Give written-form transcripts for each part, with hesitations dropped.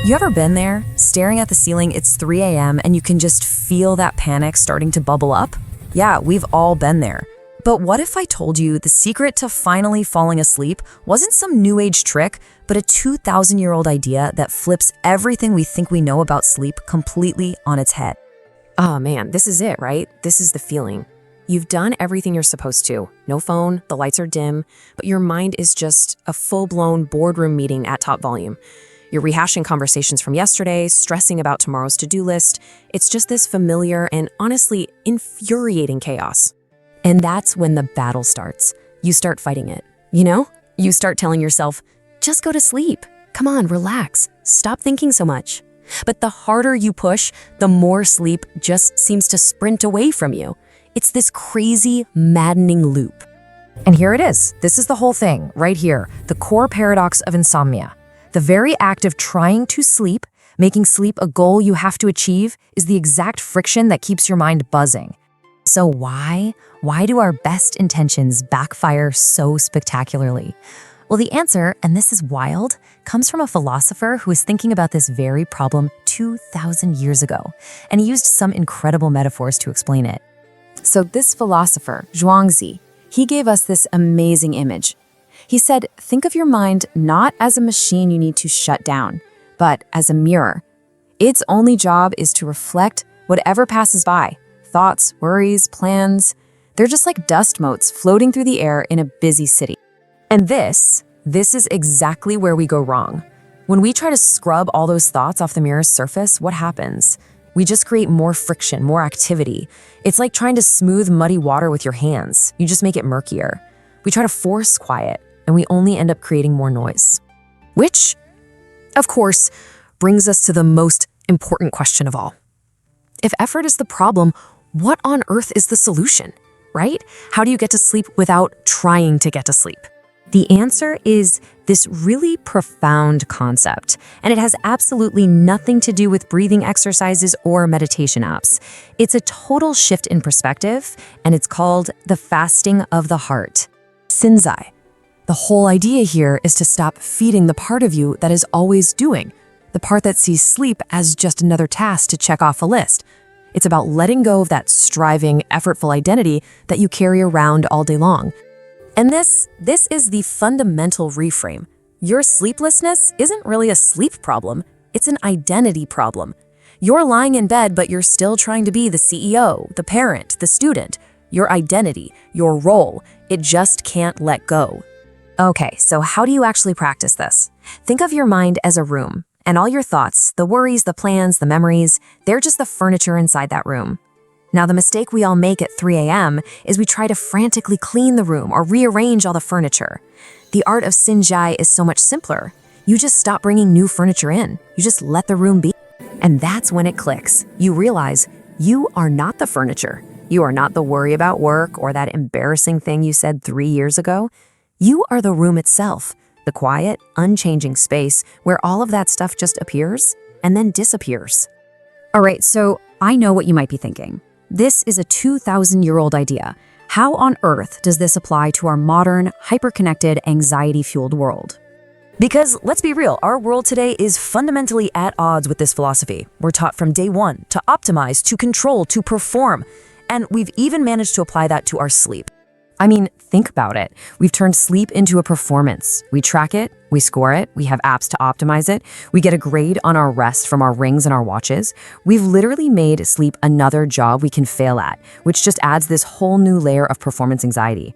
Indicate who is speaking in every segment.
Speaker 1: You ever been there, staring at the ceiling, it's 3 a.m. and you can just feel that panic starting to bubble up? Yeah, we've all been there. But what if I told you the secret to finally falling asleep wasn't some new age trick, but a 2,000-year-old idea that flips everything we think we know about sleep completely on its head?
Speaker 2: Oh man, this is it, right? This is the feeling. You've done everything you're supposed to. No phone, the lights are dim, but your mind is just a full-blown boardroom meeting at top volume. You're rehashing conversations from yesterday, stressing about tomorrow's to-do list. It's just this familiar and honestly infuriating chaos. And that's when the battle starts. You start fighting it. You start telling yourself, just go to sleep. Come on, relax. Stop thinking so much. But the harder you push, the more sleep just seems to sprint away from you. It's this crazy, maddening loop.
Speaker 1: And here it is. This is the whole thing, right here. The core paradox of insomnia. The very act of trying to sleep, making sleep a goal you have to achieve, is the exact friction that keeps your mind buzzing. So why do our best intentions backfire so spectacularly? Well, the answer, and this is wild, comes from a philosopher who was thinking about this very problem 2,000 years ago, and he used some incredible metaphors to explain it. So this philosopher, Zhuangzi, he gave us this amazing image. He said, think of your mind not as a machine you need to shut down, but as a mirror. Its only job is to reflect whatever passes by. Thoughts, worries, plans, they're just like dust motes floating through the air in a busy city. And this is exactly where we go wrong. When we try to scrub all those thoughts off the mirror's surface, what happens? We just create more friction, more activity. It's like trying to smooth muddy water with your hands. You just make it murkier. We try to force quiet, and we only end up creating more noise. Which, of course, brings us to the most important question of all. If effort is the problem, what on earth is the solution, right? How do you get to sleep without trying to get to sleep? The answer is this really profound concept, and it has absolutely nothing to do with breathing exercises or meditation apps. It's a total shift in perspective, and it's called the fasting of the heart. Xin Zhai. The whole idea here is to stop feeding the part of you that is always doing, the part that sees sleep as just another task to check off a list. It's about letting go of that striving, effortful identity that you carry around all day long. And this is the fundamental reframe. Your sleeplessness isn't really a sleep problem, it's an identity problem. You're lying in bed, but you're still trying to be the CEO, the parent, the student. Your identity, your role, it just can't let go. Okay, so how do you actually practice this? Think of your mind as a room, and all your thoughts, the worries, the plans, the memories, they're just the furniture inside that room. Now, the mistake we all make at 3 a.m. is we try to frantically clean the room or rearrange all the furniture. The art of Xin Zhai is so much simpler. You just stop bringing new furniture in. You just let the room be. And that's when it clicks. You realize you are not the furniture. You are not the worry about work or that embarrassing thing you said 3 years ago. You are the room itself, the quiet, unchanging space where all of that stuff just appears and then disappears. All right, so I know what you might be thinking. This is a 2,000-year-old idea. How on earth does this apply to our modern, hyper-connected, anxiety-fueled world? Because let's be real, our world today is fundamentally at odds with this philosophy. We're taught from day one to optimize, to control, to perform. And we've even managed to apply that to our sleep. I mean, think about it. We've turned sleep into a performance. We track it, we score it, we have apps to optimize it, we get a grade on our rest from our rings and our watches. We've literally made sleep another job we can fail at, which just adds this whole new layer of performance anxiety.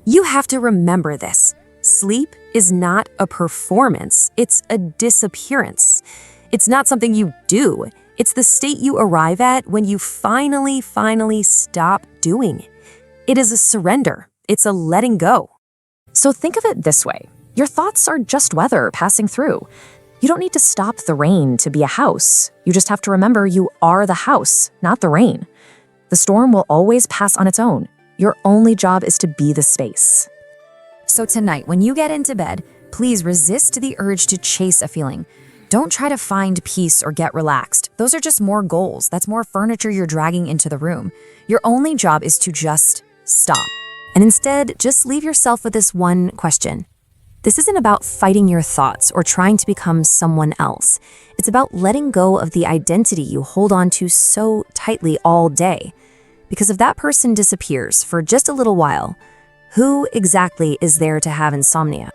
Speaker 1: You have to remember this. Sleep is not a performance, it's a disappearance. It's not something you do. It's the state you arrive at when you finally stop doing. It is a surrender. It's a letting go. So think of it this way. Your thoughts are just weather passing through. You don't need to stop the rain to be a house. You just have to remember you are the house, not the rain. The storm will always pass on its own. Your only job is to be the space. So tonight, when you get into bed, please resist the urge to chase a feeling. Don't try to find peace or get relaxed. Those are just more goals. That's more furniture you're dragging into the room. Your only job is to just stop. And instead, just leave yourself with this one question.
Speaker 2: This isn't about fighting your thoughts or trying to become someone else. It's about letting go of the identity you hold on to so tightly all day. Because if that person disappears for just a little while, who exactly is there to have insomnia?